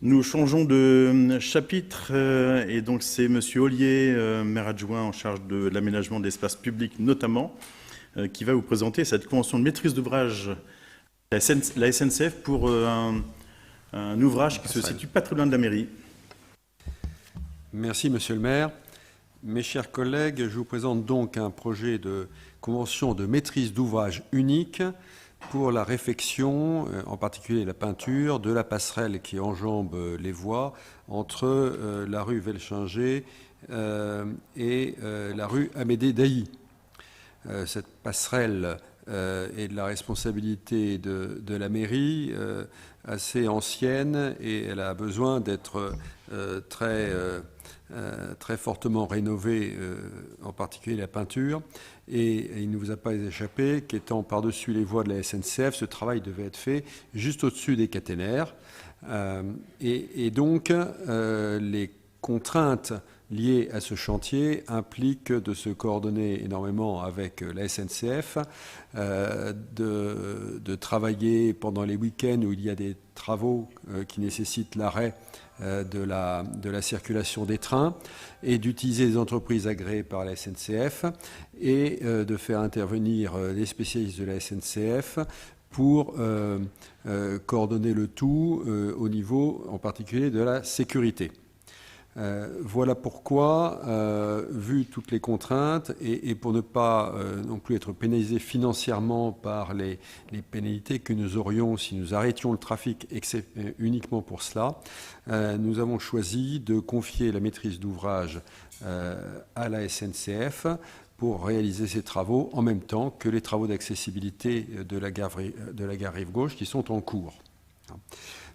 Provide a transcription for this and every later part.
Nous changeons de chapitre et donc c'est Monsieur Ollier, maire adjoint en charge de l'aménagement d'espaces publics notamment, qui va vous présenter cette convention de maîtrise d'ouvrage la SNCF pour un ouvrage qui se situe pas très loin de la mairie. Merci Monsieur le maire. Mes chers collègues, je vous présente donc un projet de convention de maîtrise d'ouvrage unique pour la réfection, en particulier la peinture, de la passerelle qui enjambe les voies entre la rue Velchinger et la rue Amédée d'Ailly. Cette passerelle est de la responsabilité de la mairie, assez ancienne, et elle a besoin d'être très fortement rénovée, en particulier la peinture. Et il ne vous a pas échappé qu'étant par-dessus les voies de la SNCF, ce travail devait être fait juste au-dessus des caténaires. Et donc, les contraintes liées à ce chantier impliquent de se coordonner énormément avec la SNCF, de travailler pendant les week-ends où il y a des travaux qui nécessitent l'arrêt de la circulation des trains et d'utiliser des entreprises agréées par la SNCF et de faire intervenir les spécialistes de la SNCF pour coordonner le tout au niveau en particulier de la sécurité. Voilà pourquoi, vu toutes les contraintes et pour ne pas non plus être pénalisé financièrement par les pénalités que nous aurions si nous arrêtions le trafic uniquement pour cela, nous avons choisi de confier la maîtrise d'ouvrage à la SNCF pour réaliser ces travaux en même temps que les travaux d'accessibilité de la gare Rive-Gauche qui sont en cours.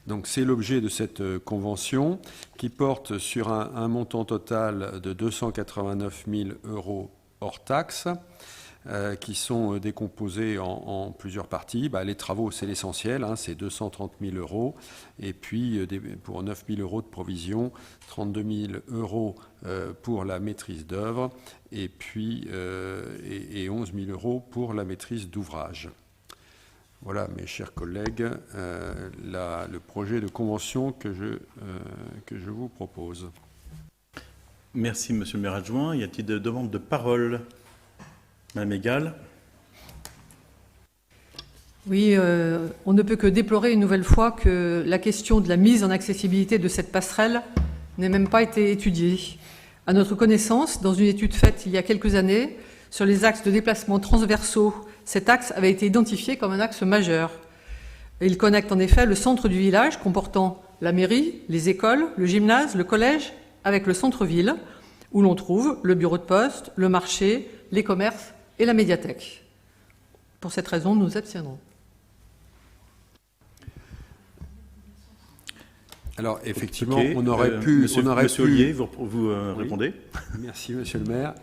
Donc c'est l'objet de cette convention qui porte sur un montant total de 289 000 € hors taxes qui sont décomposés en plusieurs parties. Les travaux, c'est l'essentiel, c'est 230 000 € et puis pour 9 000 € de provision, 32 000 € pour la maîtrise d'œuvre et puis 11 000 € pour la maîtrise d'ouvrage. Voilà, mes chers collègues, le projet de convention que je vous propose. Merci, Monsieur le maire adjoint. Y a-t-il de demandes de parole? Madame Egal. Oui, on ne peut que déplorer une nouvelle fois que la question de la mise en accessibilité de cette passerelle n'ait même pas été étudiée. À notre connaissance, dans une étude faite il y a quelques années, sur les axes de déplacement transversaux, cet axe avait été identifié comme un axe majeur. Il connecte en effet le centre du village, comportant la mairie, les écoles, le gymnase, le collège, avec le centre-ville, où l'on trouve le bureau de poste, le marché, les commerces et la médiathèque. Pour cette raison, nous nous abstiendrons. Alors, effectivement, on aurait pu... Monsieur Ollier, vous répondez. Merci, Monsieur le maire.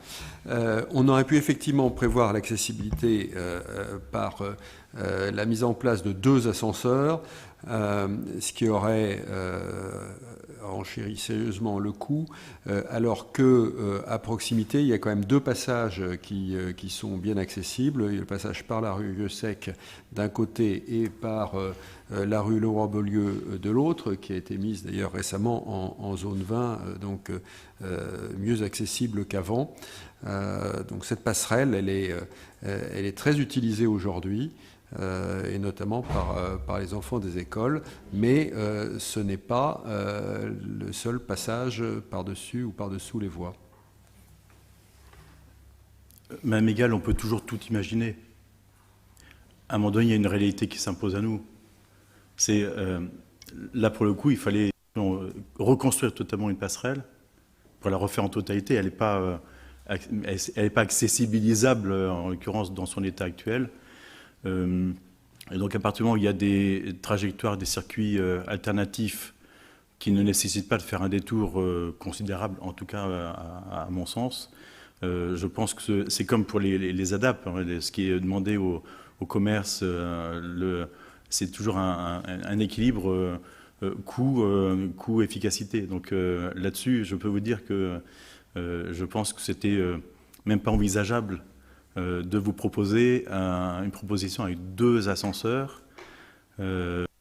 On aurait pu effectivement prévoir l'accessibilité par la mise en place de 2 ascenseurs, ce qui aurait enchéri sérieusement le coût, alors qu'à proximité, il y a quand même 2 passages qui sont bien accessibles. Il y a le passage par la rue Vieux-Sec d'un côté et par la rue Leroy-Beaulieu de l'autre, qui a été mise d'ailleurs récemment en zone 20, donc mieux accessible qu'avant. Donc cette passerelle, elle est très utilisée aujourd'hui, et notamment par les enfants des écoles, mais ce n'est pas le seul passage par-dessus ou par-dessous les voies. Madame Egal, on peut toujours tout imaginer. À un moment donné, il y a une réalité qui s'impose à nous. Là, pour le coup, il fallait reconstruire totalement une passerelle pour la refaire en totalité. Elle n'est pas accessibilisable, en l'occurrence, dans son état actuel. Et donc, à partir du moment où il y a des trajectoires, des circuits alternatifs qui ne nécessitent pas de faire un détour considérable, en tout cas à mon sens, je pense que c'est comme pour les ADAP, ce qui est demandé au commerce, c'est toujours un équilibre coût-efficacité. Donc là-dessus, je peux vous dire que je pense que c'était même pas envisageable de vous proposer une proposition avec 2 ascenseurs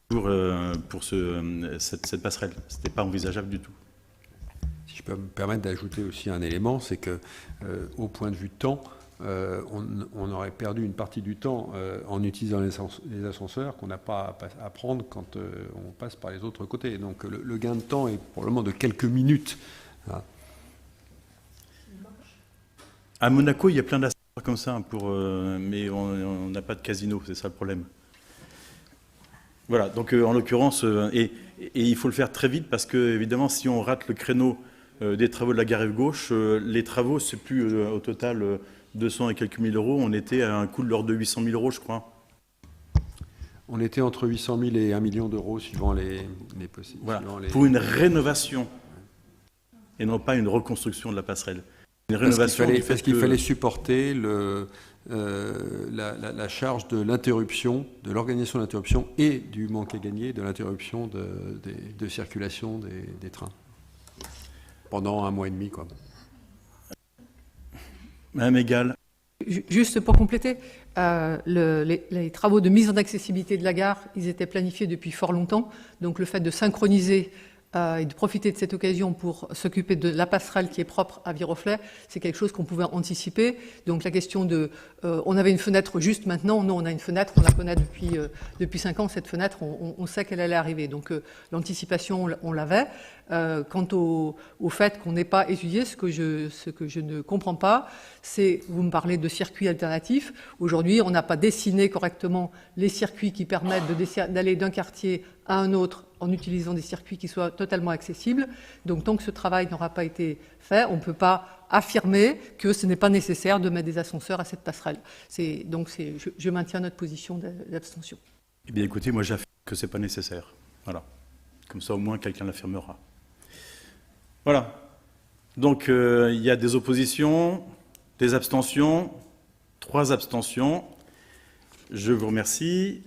pour cette passerelle. Ce n'était pas envisageable du tout. Si je peux me permettre d'ajouter aussi un élément, c'est que au point de vue temps, on aurait perdu une partie du temps en utilisant les ascenseurs qu'on n'a pas à prendre quand on passe par les autres côtés. Donc le gain de temps est probablement de quelques minutes. Voilà. À Monaco, il y a plein d'ascenseurs comme ça, mais on n'a pas de casino, c'est ça le problème. Voilà, donc en l'occurrence, et il faut le faire très vite parce que, évidemment, si on rate le créneau des travaux de la gare Rive-Gauche, les travaux, c'est plus au total 200 et quelques mille euros. On était à un coût de l'ordre de 800 000 euros, je crois. On était entre 800 000 et 1 million d'euros suivant les possibilités. Voilà, pour une rénovation et non pas une reconstruction de la passerelle. Une rénovation parce qu'il fallait supporter la charge de l'interruption, de l'organisation de l'interruption et du manque à gagner de l'interruption de circulation des trains. Pendant 1 mois et demi, quoi. Madame Egal. Juste pour compléter, les travaux de mise en accessibilité de la gare, ils étaient planifiés depuis fort longtemps. Donc le fait de synchroniser et de profiter de cette occasion pour s'occuper de la passerelle qui est propre à Viroflay, c'est quelque chose qu'on pouvait anticiper. Donc la question de... on avait une fenêtre juste maintenant, nous on a une fenêtre, on la connaît depuis 5 ans, cette fenêtre, on sait qu'elle allait arriver. Donc l'anticipation, on l'avait. Quant au fait qu'on n'ait pas étudié, ce que je ne comprends pas, c'est, vous me parlez de circuits alternatifs. Aujourd'hui, on n'a pas dessiné correctement les circuits qui permettent d'aller d'un quartier à un autre en utilisant des circuits qui soient totalement accessibles. Donc tant que ce travail n'aura pas été fait, on ne peut pas affirmer que ce n'est pas nécessaire de mettre des ascenseurs à cette passerelle. Donc je maintiens notre position d'abstention. Eh bien écoutez, moi j'affirme que ce n'est pas nécessaire. Voilà. Comme ça au moins quelqu'un l'affirmera. Voilà. Donc il y a des oppositions, des abstentions, 3 abstentions. Je vous remercie.